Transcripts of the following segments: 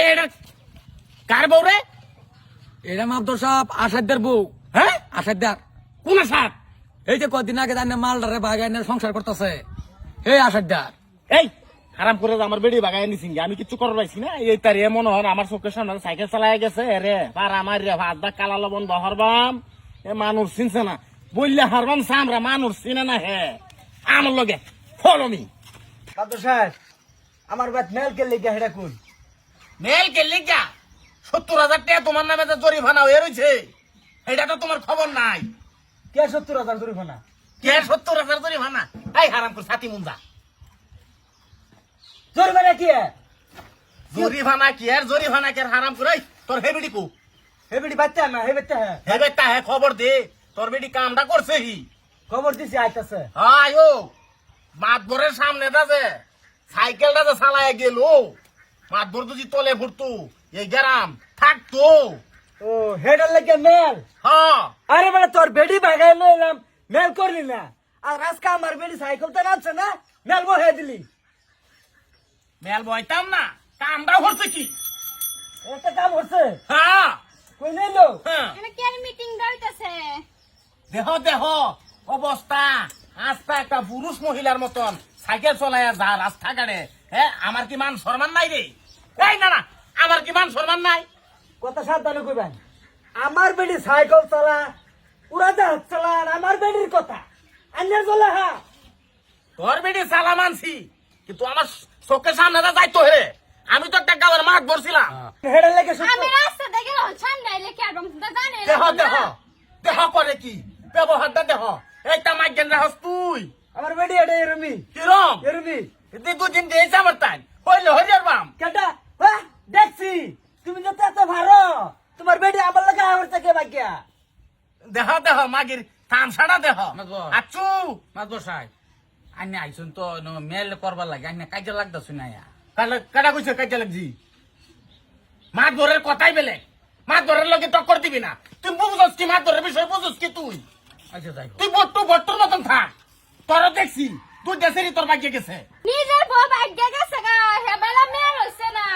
এটা কার বউ রে? এটা মাদর সাহেব আসাদ্দার বউ। হ্যাঁ, আসাদ্দার কোন সাপ? এই যে কদিন আগে জানে মালদারে বাগানের সংসার করতেছে এই আসাদ্দার। এই হারাম করে আমার বেড়ি বাগায় নিছিং, আমি কিছু করার পাইছি না। এই তার এমন হন আমার চোখের সামনে সাইকেল চালাই গেছে রে, পার আমার রে ভাত দা কালা লবণ বহরবাম। এ মানুষ চিনছে না, বললে হারবাম সামরা মানুষ চিনে না। হে আমার লগে ফলমি মাদর সাহেব আমার বাদ মেল কে লেগে হেডা কোন মেল কে লিগা 70,000 টাকা তোমার নামে যে জরিমানা হয়ে রয়েছে, এটা তো তোমার খবর নাই। কে 70,000 জরিমানা? কে 70,000 জরিমানা? এই হারাম করে ছাতি মুন্দা জরিমানা কি? জরিমানা কি আর জরিমানা কি আর হারাম করে? এই, তোর হেবিডি কো? হেবিডি বাচ্চা না হেবেতে হ্যাঁ হেবে তা হে খবর দে, তোর বেডি কামটা করছে কি? খবর দিছি আইতাছে। আয়ো মাতবরের সামনে দাজে সাইকেলটা যে চালায় গেল, মাতবর যদি তলে ফুটতো এই গ্রাম থাকতো। ও হেডার লেগে মেল? হ্যাঁ, আরে মানে তোর বেডি ভাগাই লইলাম মেল করলি না, আর আজকে আমার বেডি সাইকেল তো নাচছে না মেল বহে দিলি। মেল বইতাম না, কামটা করছে কি? একটা কাম হচ্ছে হ্যাঁ কই নিলো হ্যাঁ, এখানে কি আর মিটিং হইতাছে? দেহ দেহ অবস্থা আস্তা একটা পুরুষ মহিলার মতন সাইকেল চলায় যা রাস্তাঘাটে। হ্যাঁ, আমার কি মান সম্মান নাই রে? এই না না, আমার কি মান সম্মান নাই? কথা সাবধানে কইবেন। আমার বেডি সাইকেল চালা পুরা জাহাজ চালা আর আমার বেডির কথা আন্যার চলে হ্যাঁ। তোর বেডি চালা মানছি, কিন্তু আমার চোখের সামনে যাইতো হে। আমি তো একটা গাঁয়ের মাঠ ধরছিলাম। হেডার লেগে আমি রাস্তা দেখে সামনে আইলে কি আর বংশটা জানে দেহ দেহ দেহ করে কি ব্যবহারটা দেহ। এইটা মাইকেন রাহস তুই আমার বেডি এটা এরমি কিরম এরমি দুদিন দিয়েছে আমার তাই হইলে হরিয়ার বাম। কেটা হ্যাঁ দেখছি তুমি যত এত ভালো তোমার বেডি আমার লাগে আমার থেকে বাকিয়া দেহ দেহ মাগির তামসাটা দেহ। মাতবর। আচ্ছু মাদর সাহেব আইনে আইসুন তো মেল করবার লাগে আইনে কাজে লাগতা শুনাইয়া। কাটা কইছে কাজে লাগছি, মাছ ধরের কথাই বেলে। মাছ ধরের লগে টক্কর দিবি না। তুই বুঝছস কি মাছ ধরের বিষয় বুঝছস কি? তুই আচ্ছা যাই তুই বট্টুর মতন থাক। তোর দেখছি তুই দেশেরই তোর বাকি গেছে। নিজের বউ ভাগ্য গেছে গা, হেবেলা মেয়ের হইছে না,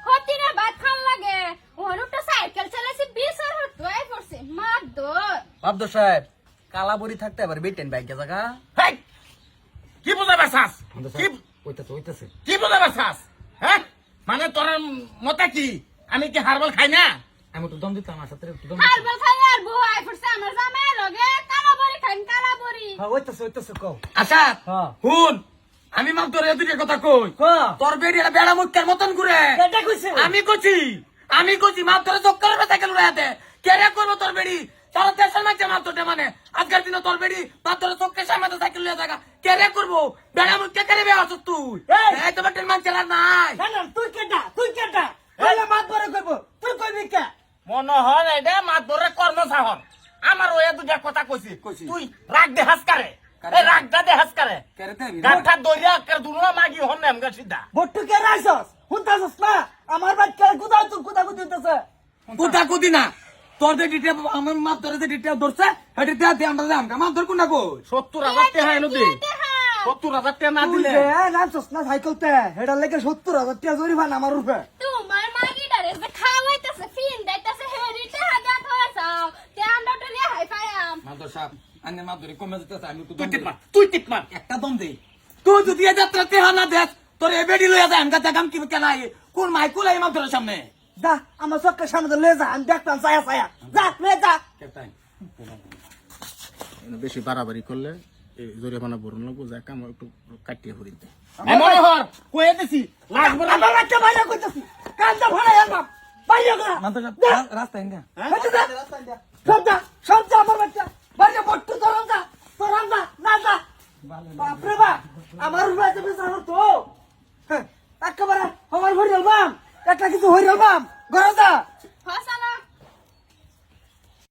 হতিনে ভাত খান লাগে। ওরটা সাইকেল চালাইছি 20 আর হতোই পড়ছে মার দর। মাদর সাহেব কালা বড়ি থাকতে আবার বেটেন বাইকে জায়গা। হেই, কি বুঝাবার চাস? কি হইতাছে কি বুঝাবার চাস? হ্যাঁ, মানে তোর মতে কি আমি কি হারবল খাই না? আমি তো দম দিতাম আমার সাথে একটু দম আর বল খাই আর বউ আই পড়ছে আমার জামাই লগে কালা বড়ি খান কালা বড়ি। হ্যাঁ ওইতাছে কও আচ্ছা হ্যাঁ হুন আমি মাদর এদিকে কথা কই ক তোর বেড়ি বেড়া মুখের মতন ঘুরে। কেটা কইছে আমি কইছি মাত্র চক্কর বেতা গেল রাতে কেরে করবো তোর বেড়ি সারা দেশের মাঝে মাত্রটা মানে আজকের দিনে তোর বেড়ি মাত্র চোখের সামনে সাইকেল লিয়ে থাকা কেরে করবো বেড়া মুখ কে কেরে বেয়া তুই এই তোমার টেন মানছে নাই। না না তুই কেটা বলে মাত বড় কইব তুই কইবি কে? মনে হয় এটা মাছ ধরে কর্ম সাহর। আমার ওই দুটা কথা কইছি। তুই রাগ দেহাস কারে? এই রাগটা দেহাস কারে? গাঁঠা দইরা কার দুনো মাগি হন না আমগা সিধা। বট্টু কে রাইছস হুনতাছস না আমার বাদ কে গুদাও তুই গুদা হইতাছে কুটা কুদি না তোর যে ডিটে আমার মাপ ধরে যে ডিটে ধরছে হেটি তে দে আমরা দাম মাপ ধর কোনা কই 70,000 টাকা এনে দে। 70,000 টাকা না তুই দিলে যে নাচছস না সাইকেলতে হেডার লেগে 70,000 টাকা জরিমানা আমার উপরে তোমার মাগিটারে যে খাওয়াইতাছে ফিন দাইতাছে হেরিতে হাজার হইছাও তে আন্ডাটা লিয়ে হাই ফায়াম। মাদর সাহেব আন্নে মাপ ধরে কমে যেতেছে আমি তো তুই টিপমা, তুই টিপমা। একটা দম দে তুই যদি এ যাত্রাতে হানা দেখ তোর এ বেডি লইয়া যায় আমগা জাগাম কি কেনাই কোন মাইকুল এই মাপ ধরে সামনে যা আমার চক্কের সামনে লয়ে যা আমি দেখতাম ছায়া যা লয়ে যা বেশি বাড়াবাড়ি করলে এই জরিমানা ভরণ লাগবো, যা কাম একটু কাটিয়ে ভরি দে। মনে হর কয়ে দিছি লাগবে না। আমার বাচ্চা বাইরে কইতাছি কান্দা ভরে এলাম বাইরে গা মাদর সাহেব রাস্তা ইন্দা সব যা আমার বাচ্চা বাইরে বট্টু তোরন যা না যা বাপরে বাপ আমার উপরে বিচার তো একেবারে আমার ভরি এলাম একটা কিছু হইল বাম ঘরে যা হসা